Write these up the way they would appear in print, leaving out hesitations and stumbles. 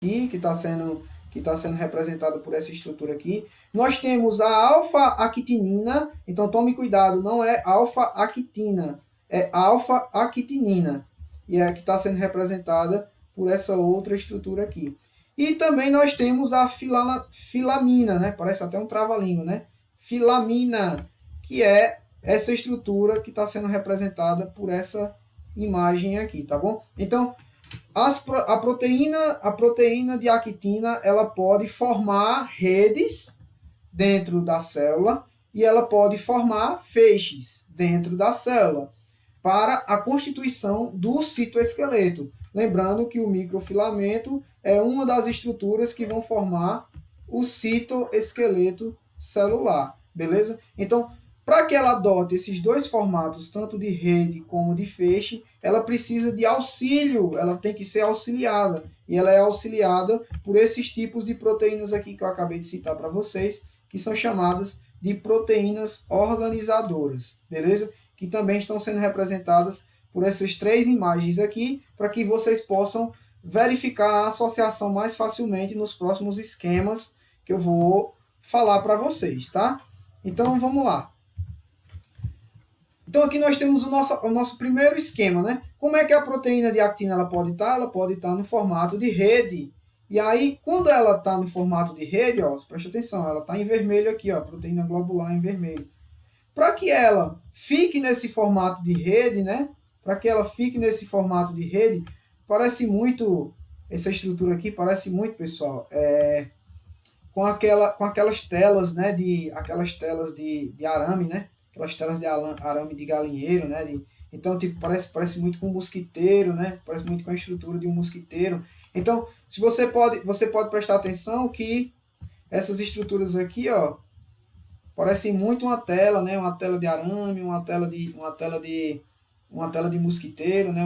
aqui, que tá sendo representada por essa estrutura aqui. Nós temos a alfa-actinina, então tome cuidado, não é alfa-actina, é alfa-actinina, e é que está sendo representada por essa outra estrutura aqui. E também nós temos a filamina, né? Parece até um trava-língua, né? Filamina, que é essa estrutura que está sendo representada por essa imagem aqui, tá bom? Então, a proteína de actina, ela pode formar redes dentro da célula e ela pode formar feixes dentro da célula para a constituição do citoesqueleto. Lembrando que o microfilamento é uma das estruturas que vão formar o citoesqueleto celular, beleza? Então, para que ela adote esses dois formatos, tanto de rede como de feixe, ela precisa de auxílio, ela tem que ser auxiliada. E ela é auxiliada por esses tipos de proteínas aqui que eu acabei de citar para vocês, que são chamadas de proteínas organizadoras, beleza? Que também estão sendo representadas por essas três imagens aqui, para que vocês possam verificar a associação mais facilmente nos próximos esquemas que eu vou falar para vocês, tá? Então, vamos lá. Então, aqui nós temos o nosso primeiro esquema, né? Como é que a proteína de actina ela pode estar? Ela pode estar no formato de rede. E aí, quando ela está no formato de rede, ó, preste atenção, ela está em vermelho aqui, ó, proteína globular em vermelho. Para que ela fique nesse formato de rede, né? Para que ela fique nesse formato de rede, parece muito, essa estrutura aqui parece muito, pessoal, com aquelas telas, né? Aquelas telas de arame, né? Aquelas telas de arame de galinheiro, né? Então, tipo, parece muito com um mosquiteiro, né? Parece muito com a estrutura de um mosquiteiro. Então, se você pode prestar atenção que essas estruturas aqui, ó, parecem muito uma tela, né? Uma tela de arame, uma tela de mosquiteiro, né?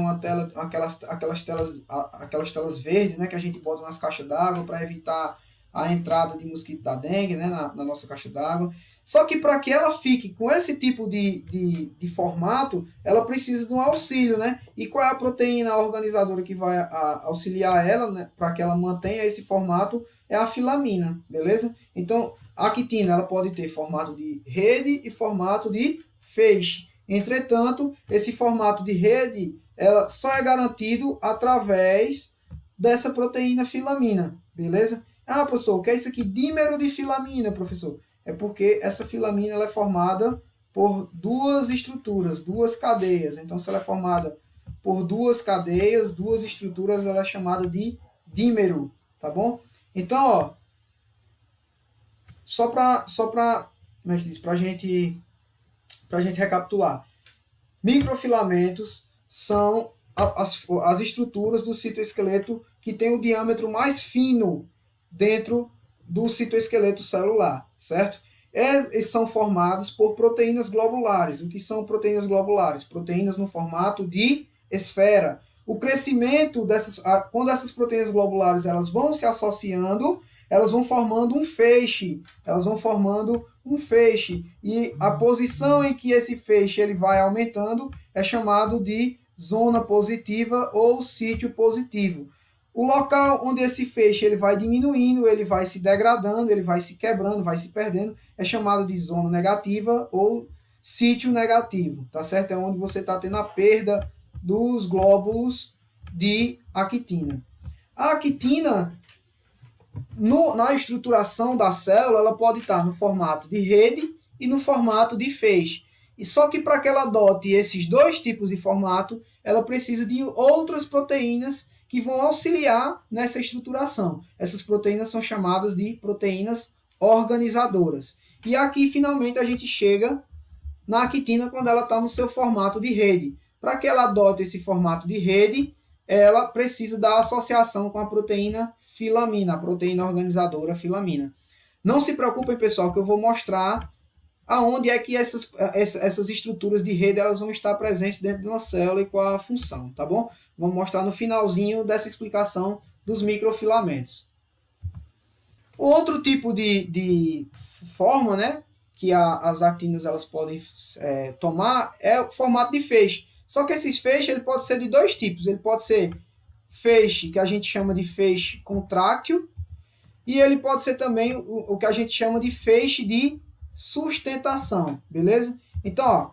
Aquelas telas verdes, né? Que a gente bota nas caixas d'água para evitar a entrada de mosquito da dengue, né? Na nossa caixa d'água. Só que para que ela fique com esse tipo de formato, ela precisa de um auxílio, né? E qual é a proteína organizadora que vai auxiliar ela, né? Para que ela mantenha esse formato? É a filamina, beleza? Então, a actina ela pode ter formato de rede e formato de feixe. Entretanto, esse formato de rede ela só é garantido através dessa proteína filamina, beleza? Ah, professor, o que é isso aqui? Dímero de filamina, professor. É porque essa filamina ela é formada por duas estruturas, duas cadeias. Então, se ela é formada por duas cadeias, duas estruturas, ela é chamada de dímero, tá bom? Então, ó, só para como é que diz, pra gente recapitular. Microfilamentos são as estruturas do citoesqueleto que tem o diâmetro mais fino dentro do citoesqueleto celular, certo? Eles são formados por proteínas globulares. O que são proteínas globulares? Proteínas no formato de esfera. O crescimento quando essas proteínas globulares elas vão se associando, elas vão formando um feixe. E a posição em que esse feixe ele vai aumentando é chamado de zona positiva ou sítio positivo. O local onde esse feixe ele vai diminuindo, ele vai se degradando, ele vai se quebrando, vai se perdendo, é chamado de zona negativa ou sítio negativo, tá certo? É onde você está tendo a perda dos glóbulos de actina. A actina, na estruturação da célula, ela pode estar no formato de rede e no formato de feixe. E só que para que ela adote esses dois tipos de formato, ela precisa de outras proteínas que vão auxiliar nessa estruturação. Essas proteínas são chamadas de proteínas organizadoras. E aqui, finalmente, a gente chega na actina quando ela está no seu formato de rede. Para que ela adote esse formato de rede, ela precisa da associação com a proteína filamina, a proteína organizadora filamina. Não se preocupem, pessoal, que eu vou mostrar aonde é que essas estruturas de rede elas vão estar presentes dentro de uma célula e qual a função, tá bom? Vamos mostrar no finalzinho dessa explicação dos microfilamentos. Outro tipo de forma, né, que as actinas elas podem tomar é o formato de feixe. Só que esses feixes ele pode ser de dois tipos. Ele pode ser feixe que a gente chama de feixe contráctil, e ele pode ser também o que a gente chama de feixe de sustentação, beleza? Então, ó,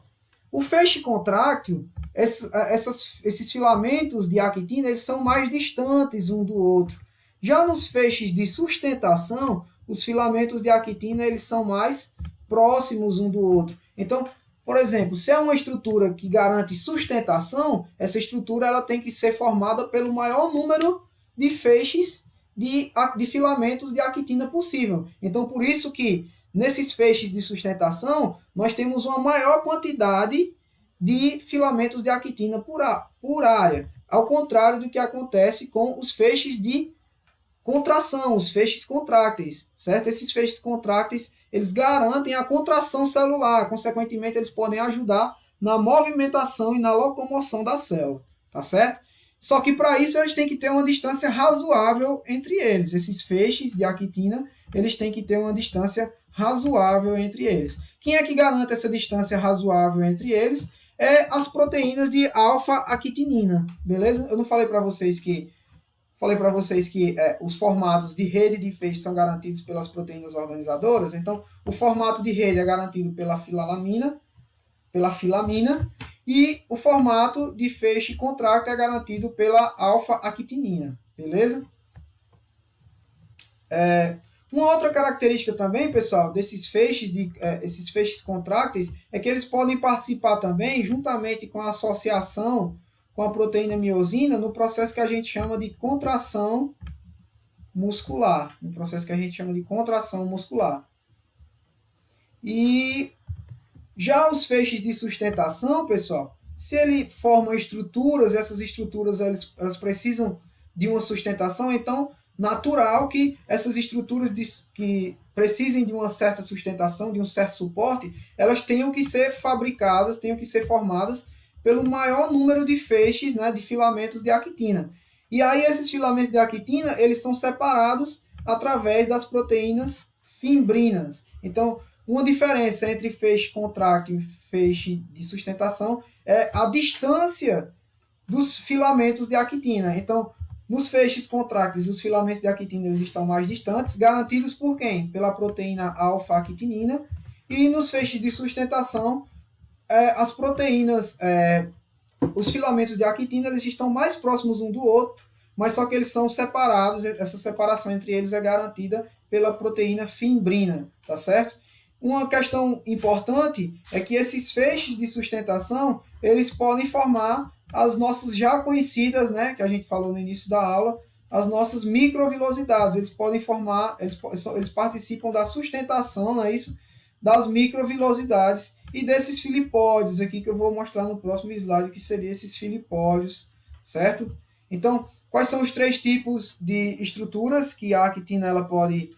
o feixe contráctil, esses filamentos de actina, eles são mais distantes um do outro. Já nos feixes de sustentação, os filamentos de actina, eles são mais próximos um do outro. Então, por exemplo, se é uma estrutura que garante sustentação, essa estrutura ela tem que ser formada pelo maior número de feixes de filamentos de actina possível. Então, por isso que nesses feixes de sustentação, nós temos uma maior quantidade de filamentos de actina por área, ao contrário do que acontece com os feixes de contração, os feixes contrácteis, certo? Esses feixes contrácteis, eles garantem a contração celular, consequentemente, eles podem ajudar na movimentação e na locomoção da célula, tá certo? Só que para isso eles têm que ter uma distância razoável entre eles. Esses feixes de actina, eles têm que ter uma distância razoável entre eles. Quem é que garante essa distância razoável entre eles? É as proteínas de alfa-actinina, beleza? Eu não falei para vocês que os formatos de rede de feixe são garantidos pelas proteínas organizadoras. Então, o formato de rede é garantido pela filamina, e o formato de feixe contráctil é garantido pela alfa-actinina, beleza? Uma outra característica também, pessoal, esses feixes contrácteis, é que eles podem participar também, juntamente com a associação com a proteína miosina, no processo que a gente chama de contração muscular. E já os feixes de sustentação, pessoal, se ele forma estruturas, essas estruturas elas precisam de uma sustentação, então natural que essas estruturas que precisem de uma certa sustentação, de um certo suporte, elas tenham que ser fabricadas, tenham que ser formadas pelo maior número de feixes, né, de filamentos de actina. E aí esses filamentos de actina, eles são separados através das proteínas fimbrinas. Então, uma diferença entre feixe contráctil e feixe de sustentação é a distância dos filamentos de actina. Então, nos feixes contrácteis, os filamentos de actina eles estão mais distantes, garantidos por quem? Pela proteína alfa-actinina. E nos feixes de sustentação, as proteínas, os filamentos de actina, eles estão mais próximos um do outro, mas só que eles são separados, essa separação entre eles é garantida pela proteína fimbrina, tá certo? Uma questão importante é que esses feixes de sustentação, eles podem formar as nossas já conhecidas, né, que a gente falou no início da aula, as nossas microvilosidades. Eles podem formar, eles participam da sustentação, não é isso? Das microvilosidades e desses filipódios aqui que eu vou mostrar no próximo slide, que seriam esses filipódios, certo? Então, quais são os 3 tipos de estruturas que a actina ela pode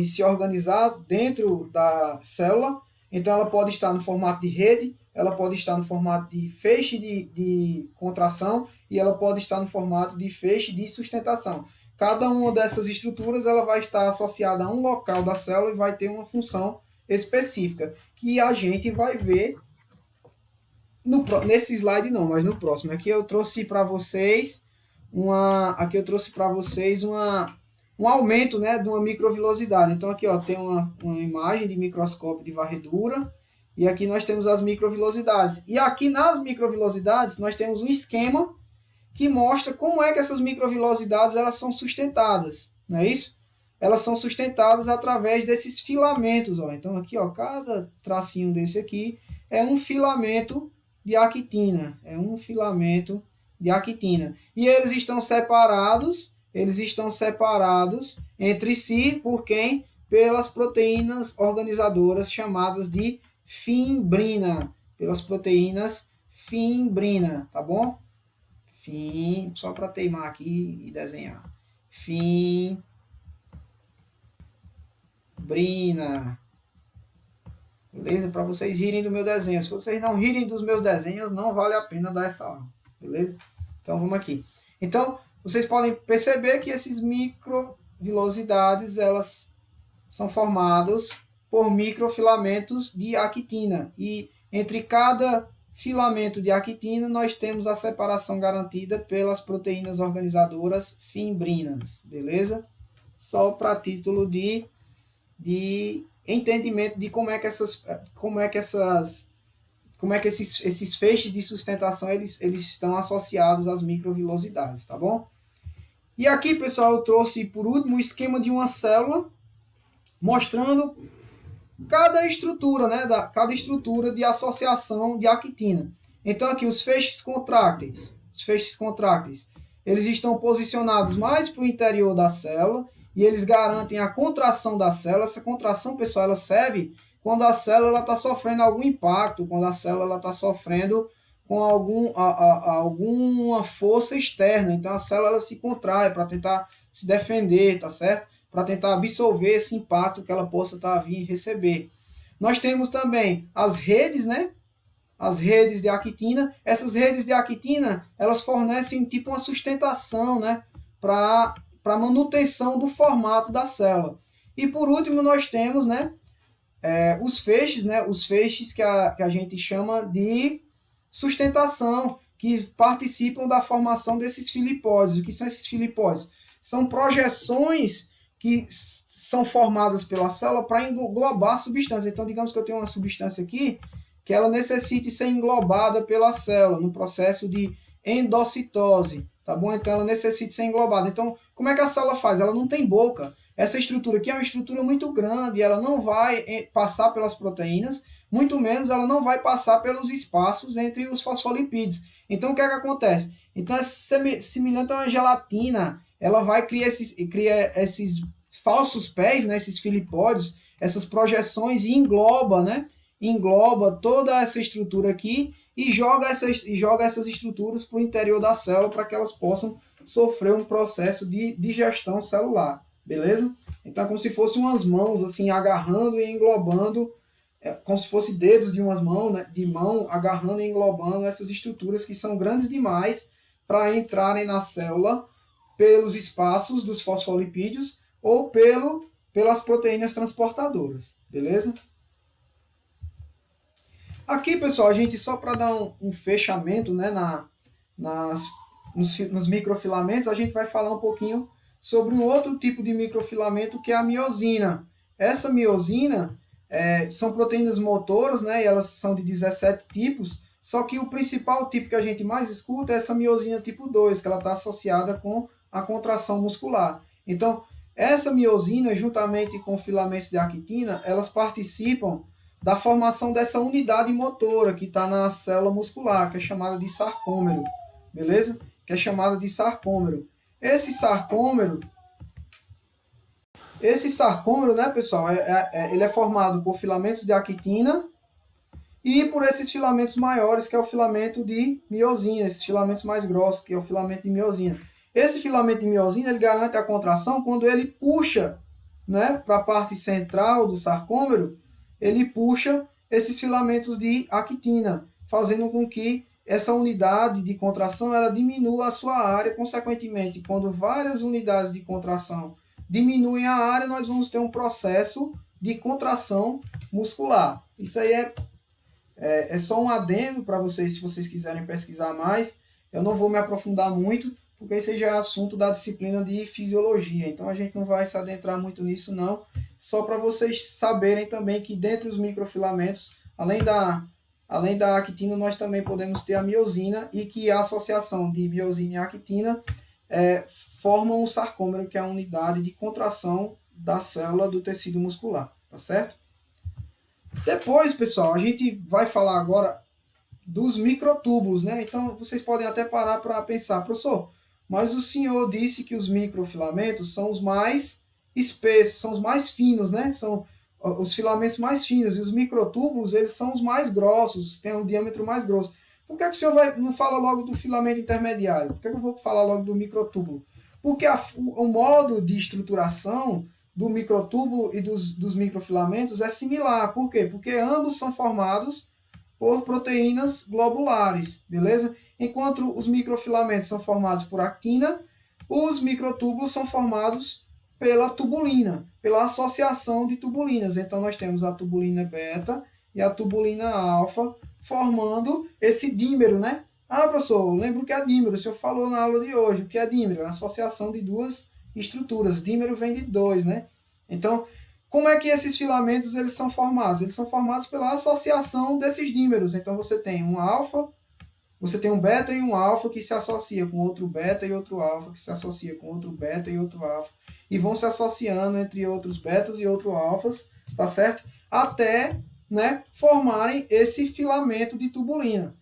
se organizar dentro da célula? Então, ela pode estar no formato de rede, ela pode estar no formato de feixe de contração e ela pode estar no formato de feixe de sustentação. Cada uma dessas estruturas ela vai estar associada a um local da célula e vai ter uma função específica, que a gente vai ver nesse slide não, mas no próximo. Aqui eu trouxe para vocês um aumento, né, de uma microvilosidade. Então aqui ó, tem uma imagem de microscópio de varredura e aqui nós temos as microvilosidades. E aqui nas microvilosidades nós temos um esquema que mostra como é que essas microvilosidades elas são sustentadas, não é isso? Elas são sustentadas através desses filamentos, ó. Então aqui, ó, cada tracinho desse aqui é um filamento de actina, E eles estão separados entre si por quem? Pelas proteínas organizadoras chamadas de fimbrina, tá bom? Só para teimar aqui e desenhar. Fimbrina. Beleza? Para vocês rirem do meu desenho. Se vocês não rirem dos meus desenhos, não vale a pena dar essa aula. Beleza? Então, vamos aqui. Então, vocês podem perceber que esses microvilosidades, elas são formados por microfilamentos de actina. E entre cada filamento de actina, nós temos a separação garantida pelas proteínas organizadoras fimbrinas, beleza? Só para título de entendimento de como é que esses feixes de sustentação eles estão associados às microvilosidades, tá bom? E aqui, pessoal, eu trouxe por último o esquema de uma célula mostrando cada estrutura, né, cada estrutura de associação de actina. Então aqui os feixes contrácteis, eles estão posicionados mais para o interior da célula e eles garantem a contração da célula. Essa contração, pessoal, ela serve quando a célula está sofrendo algum impacto, quando a célula está sofrendo com alguma força externa. Então a célula ela se contrai para tentar se defender, tá certo? Para tentar absorver esse impacto que ela possa estar a vir receber. Nós temos também as redes, né? As redes de actina. Essas redes de actina, elas fornecem tipo uma sustentação, né? Para manutenção do formato da célula. E por último nós temos, né? Os feixes, né? Os feixes que a gente chama de sustentação, que participam da formação desses filipóides. O que são esses filipóides? São projeções que são formadas pela célula para englobar a substância. Então, digamos que eu tenho uma substância aqui que ela necessite ser englobada pela célula no processo de endocitose, tá bom? Então, ela necessita ser englobada. Então, como é que a célula faz? Ela não tem boca. Essa estrutura aqui é uma estrutura muito grande, ela não vai passar pelas proteínas, muito menos ela não vai passar pelos espaços entre os fosfolipídios. Então, o que é que acontece? Então, é semelhante a uma gelatina, ela vai criar esses falsos pés, né, esses filipódios, essas projeções e engloba, né? Engloba toda essa estrutura aqui e joga essas estruturas para o interior da célula para que elas possam sofrer um processo de digestão celular, beleza? Então é como se fossem umas mãos assim agarrando e englobando, como se fossem dedos de umas mãos, né, de mão agarrando e englobando essas estruturas que são grandes demais para entrarem na célula pelos espaços dos fosfolipídios ou pelas proteínas transportadoras, beleza? Aqui, pessoal, a gente só para dar um fechamento, né, nos microfilamentos, a gente vai falar um pouquinho sobre um outro tipo de microfilamento que é a miosina. Essa miosina são proteínas motoras, né, e elas são de 17 tipos, só que o principal tipo que a gente mais escuta é essa miosina tipo 2, que ela está associada com a contração muscular. Então, essa miosina, juntamente com filamentos de actina, elas participam da formação dessa unidade motora que está na célula muscular, que é chamada de sarcômero, beleza? Que é chamada de sarcômero. Esse sarcômero, né, pessoal, ele é formado por filamentos de actina e por esses filamentos maiores, que é o filamento de miosina, esses filamentos mais grossos, que é o filamento de miosina. Esse filamento de miosina, ele garante a contração quando ele puxa, né, para a parte central do sarcômero, ele puxa esses filamentos de actina, fazendo com que essa unidade de contração ela diminua a sua área. Consequentemente, quando várias unidades de contração diminuem a área, nós vamos ter um processo de contração muscular. Isso aí é só um adendo para vocês, se vocês quiserem pesquisar mais. Eu não vou me aprofundar muito, porque esse já é assunto da disciplina de fisiologia. Então a gente não vai se adentrar muito nisso, não. Só para vocês saberem também que dentro dos microfilamentos, além da actina, nós também podemos ter a miosina e que a associação de miosina e actina formam o sarcômero, que é a unidade de contração da célula do tecido muscular, tá certo? Depois, pessoal, a gente vai falar agora dos microtúbulos, né? Então, vocês podem até parar para pensar, professor, mas o senhor disse que os microfilamentos são os mais espessos, são os mais finos, né? São os filamentos mais finos, e os microtúbulos, eles são os mais grossos, têm um diâmetro mais grosso. Por que o senhor não fala logo do filamento intermediário? Por que eu vou falar logo do microtúbulo? Porque o modo de estruturação do microtúbulo e dos microfilamentos é similar. Por quê? Porque ambos são formados por proteínas globulares, beleza? Enquanto os microfilamentos são formados por actina, os microtúbulos são formados pela tubulina, pela associação de tubulinas. Então nós temos a tubulina beta e a tubulina alfa formando esse dímero, né? Ah, professor, lembro o que é dímero, o senhor falou na aula de hoje, o que é dímero? É a associação de duas estruturas, dímero vem de dois, né? Então, como é que esses filamentos eles são formados? Eles são formados pela associação desses dímeros. Então, você tem um alfa, você tem um beta e um alfa que se associa com outro beta e outro alfa, que se associa com outro beta e outro alfa, e vão se associando entre outros betas e outros alfas, tá certo? Até, né, formarem esse filamento de tubulina,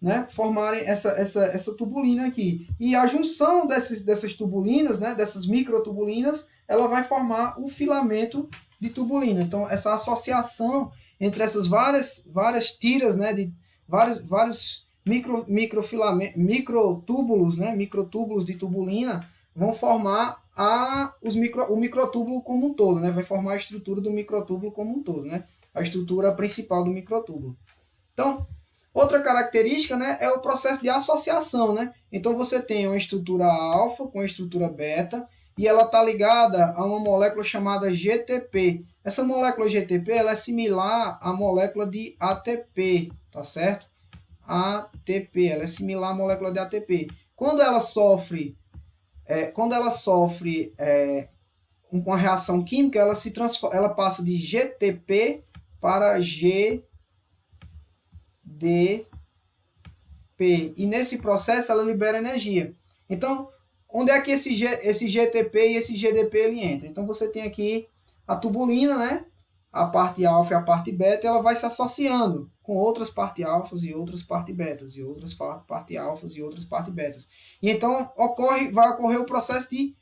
né? Formarem essa tubulina aqui. E a junção dessas tubulinas, né, dessas microtubulinas, ela vai formar o filamento de tubulina. Então, essa associação entre essas várias tiras, né, de vários microtúbulos, né, microtúbulos de tubulina, vão formar o microtúbulo como um todo, né? Vai formar a estrutura do microtúbulo como um todo, né? A estrutura principal do microtúbulo. Então, outra característica, né, é o processo de associação, né? Então você tem uma estrutura alfa com a estrutura beta e ela está ligada a uma molécula chamada GTP. Essa molécula GTP ela é similar à molécula de ATP, tá certo? ATP, ela é similar à molécula de ATP. Quando ela sofre uma reação química, ela passa de GTP para GDP. E nesse processo ela libera energia. Então, onde é que esse GTP e esse GDP ele entra? Então você tem aqui a tubulina, né? A parte alfa e a parte beta, ela vai se associando com outras partes alfas e outras partes betas, e outras partes alfas e outras partes betas. E então vai ocorrer o processo de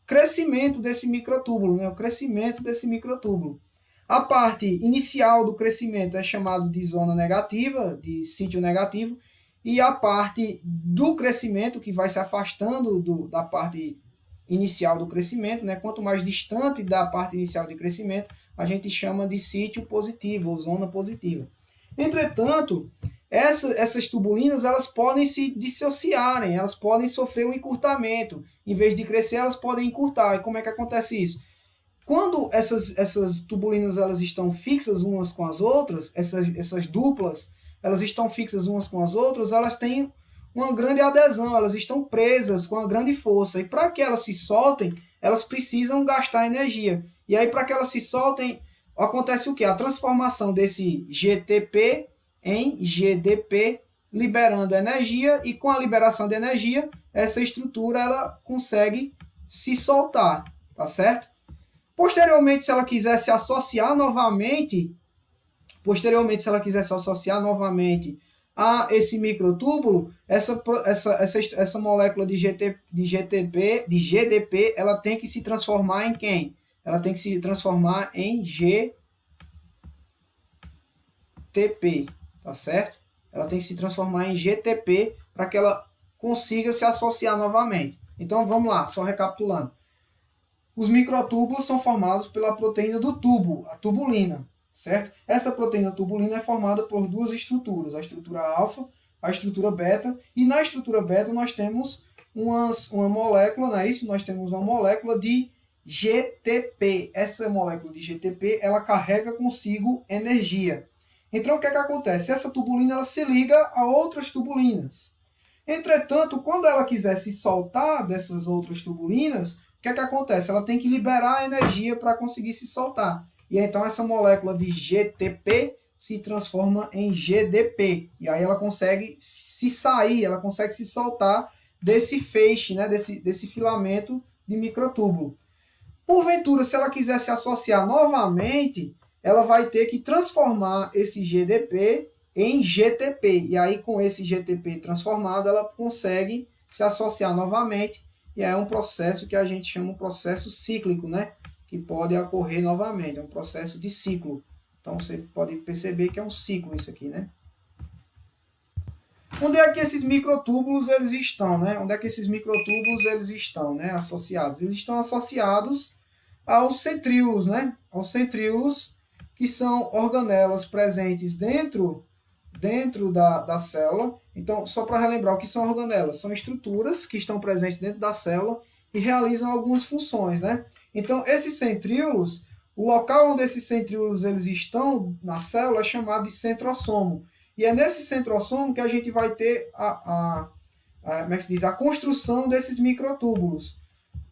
crescimento desse microtúbulo, né? O crescimento desse microtúbulo. A parte inicial do crescimento é chamado de zona negativa, de sítio negativo, e a parte do crescimento, que vai se afastando da parte inicial do crescimento, né? Quanto mais distante da parte inicial de crescimento, a gente chama de sítio positivo, ou zona positiva. Entretanto, essas tubulinas elas podem se dissociarem, elas podem sofrer um encurtamento. Em vez de crescer, elas podem encurtar. E como é que acontece isso? Quando essas tubulinas elas estão fixas umas com as outras, essas duplas, elas estão fixas umas com as outras, elas têm uma grande adesão, elas estão presas com uma grande força. E para que elas se soltem, elas precisam gastar energia. E aí, para que elas se soltem, acontece o quê? A transformação desse GTP em GDP, liberando energia, e com a liberação de energia, essa estrutura ela consegue se soltar, tá certo? Posteriormente, se ela quiser se associar novamente a esse microtúbulo, essa molécula de GDP, ela tem que se transformar em quem? Ela tem que se transformar em GTP, tá certo? Ela tem que se transformar em GTP para que ela consiga se associar novamente. Então, vamos lá, só recapitulando. Os microtúbulos são formados pela proteína do tubo, a tubulina, certo? Essa proteína tubulina é formada por duas estruturas, a estrutura alfa, a estrutura beta, e na estrutura beta nós temos uma molécula, não é isso? Nós temos uma molécula de GTP. Essa molécula de GTP, ela carrega consigo energia. Então, o que é que acontece? Essa tubulina ela se liga a outras tubulinas. Entretanto, quando ela quiser se soltar dessas outras tubulinas, o que é que acontece? Ela tem que liberar a energia para conseguir se soltar. E então essa molécula de GTP se transforma em GDP. E aí ela consegue se sair, ela consegue se soltar desse feixe, né? desse filamento de microtúbulo. Porventura, se ela quiser se associar novamente, ela vai ter que transformar esse GDP em GTP. E aí, com esse GTP transformado, ela consegue se associar novamente. E é um processo que a gente chama de processo cíclico, né? Que pode ocorrer novamente. É um processo de ciclo. Então, você pode perceber que é um ciclo isso aqui, né? Onde é que esses microtúbulos eles estão, né? Onde é que esses microtúbulos eles estão, né? Associados? Eles estão associados aos centríolos, né? Aos centríolos, que são organelas presentes dentro da célula. Então, só para relembrar o que são organelas, são estruturas que estão presentes dentro da célula e realizam algumas funções, né? Então, esses centríolos, o local onde esses centríolos eles estão na célula é chamado de centrosomo. E é nesse centrossomo que a gente vai ter como é que se diz? A construção desses microtúbulos.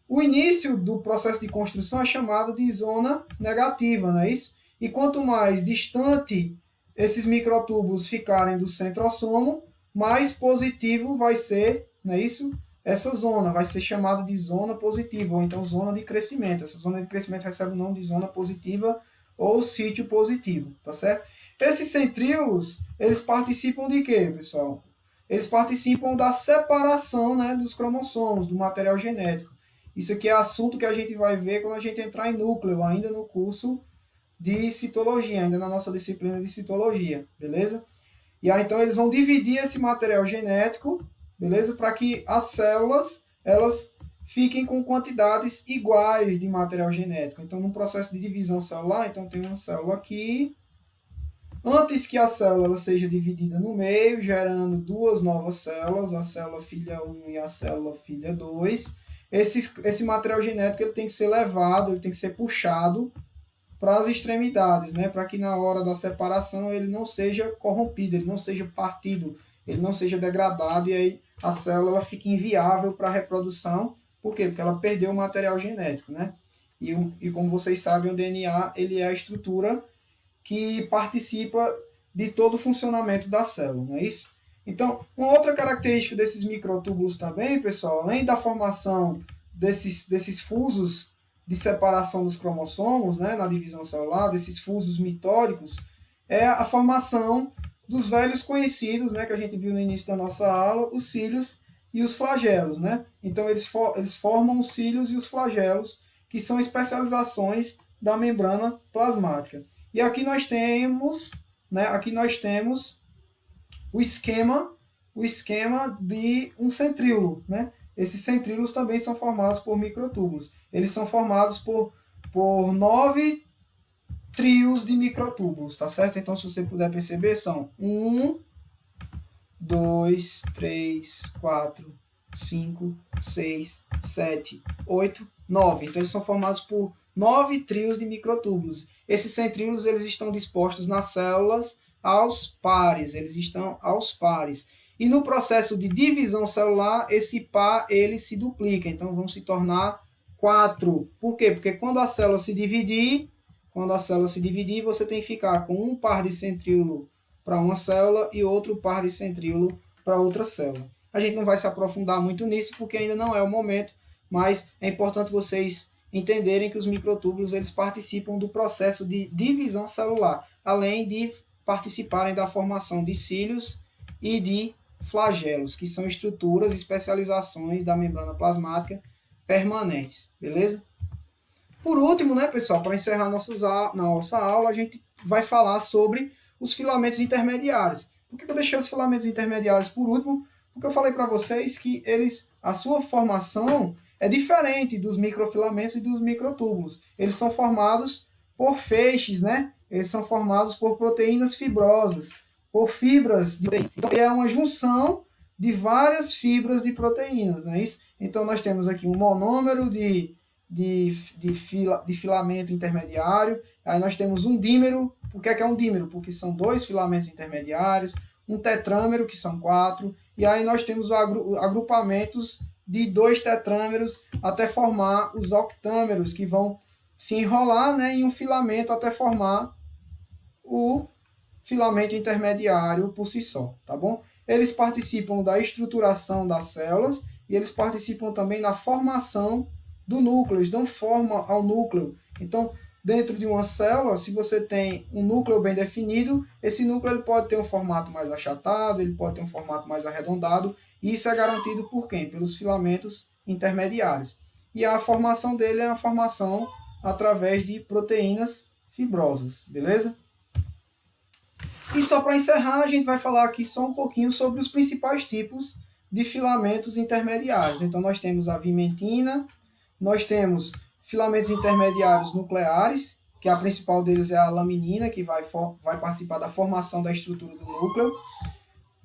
O início do processo de construção é chamado de zona negativa, não é isso? E quanto mais distante esses microtúbulos ficarem do centrossomo, mais positivo vai ser, não é isso? Essa zona vai ser chamada de zona positiva, ou então zona de crescimento. Essa zona de crescimento recebe o nome de zona positiva ou sítio positivo, tá certo? Esses centríolos, eles participam de quê, pessoal? Eles participam da separação, né, dos cromossomos, do material genético. Isso aqui é assunto que a gente vai ver quando a gente entrar em núcleo, ainda no curso de citologia, ainda na nossa disciplina de citologia, beleza? E aí, então, eles vão dividir esse material genético, beleza? Para que as células, elas fiquem com quantidades iguais de material genético. Então, no processo de divisão celular, então tem uma célula aqui. Antes que a célula seja dividida no meio, gerando duas novas células, a célula filha 1 e a célula filha 2, esse material genético ele tem que ser levado, ele tem que ser puxado para as extremidades, né? Para que na hora da separação ele não seja corrompido, ele não seja partido, ele não seja degradado, e aí a célula fica inviável para a reprodução. Por quê? Porque ela perdeu o material genético, né? E como vocês sabem, o DNA ele é a estrutura que participa de todo o funcionamento da célula, não é isso? Então, uma outra característica desses microtúbulos também, pessoal, além da formação desses fusos de separação dos cromossomos, né, na divisão celular, desses fusos mitóricos, é a formação dos velhos conhecidos, né, que a gente viu no início da nossa aula, os cílios e os flagelos, né? Então, eles formam os cílios e os flagelos, que são especializações da membrana plasmática. E aqui nós temos, né, o esquema de um centríolo, né? Esses centríolos também são formados por microtúbulos. Eles são formados por 9 trios de microtúbulos, tá certo? Então, se você puder perceber, são 1, 2, 3, 4, 5, 6, 7, 8, 9. Então, eles são formados por 9 trios de microtúbulos. Esses centríolos eles estão dispostos nas células aos pares, eles estão aos pares. E no processo de divisão celular, esse par ele se duplica, então vão se tornar 4. Por quê? Porque quando a célula se dividir, você tem que ficar com um par de centríolo para uma célula e outro par de centríolo para outra célula. A gente não vai se aprofundar muito nisso porque ainda não é o momento, mas é importante vocês entenderem que os microtúbulos eles participam do processo de divisão celular, além de participarem da formação de cílios e de flagelos, que são estruturas e especializações da membrana plasmática permanentes, beleza? Por último, né, pessoal, para encerrar nossa aula, a gente vai falar sobre os filamentos intermediários. Por que eu deixei os filamentos intermediários por último? Porque eu falei para vocês que a sua formação é diferente dos microfilamentos e dos microtúbulos. Eles são formados por feixes, né? Eles são formados por proteínas fibrosas, por fibras de proteína. Então, é uma junção de várias fibras de proteínas, não é isso? Então, nós temos aqui um monômero de filamento intermediário. Aí nós temos um dímero. Por que é um dímero? Porque são 2 filamentos intermediários. Um tetrâmero, que são 4. E aí nós temos agrupamentos de 2 tetrâmeros até formar os octâmeros, que vão se enrolar, né, em um filamento até formar o filamento intermediário por si só, tá bom? Eles participam da estruturação das células e eles participam também da formação do núcleo, eles dão forma ao núcleo. Então, dentro de uma célula, se você tem um núcleo bem definido, esse núcleo ele pode ter um formato mais achatado, ele pode ter um formato mais arredondado, e isso é garantido por quem? Pelos filamentos intermediários. E a formação dele é a formação através de proteínas fibrosas, beleza? E só para encerrar, a gente vai falar aqui só um pouquinho sobre os principais tipos de filamentos intermediários. Então, nós temos a vimentina, nós temos filamentos intermediários nucleares, que a principal deles é a laminina, que vai participar da formação da estrutura do núcleo.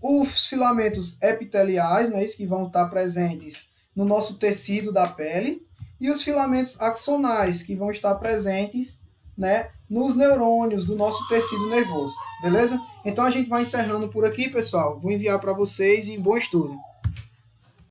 Os filamentos epiteliais, né, que vão estar presentes no nosso tecido da pele. E os filamentos axonais, que vão estar presentes, né, nos neurônios do nosso tecido nervoso, beleza? Então a gente vai encerrando por aqui, pessoal. Vou enviar para vocês e bom estudo.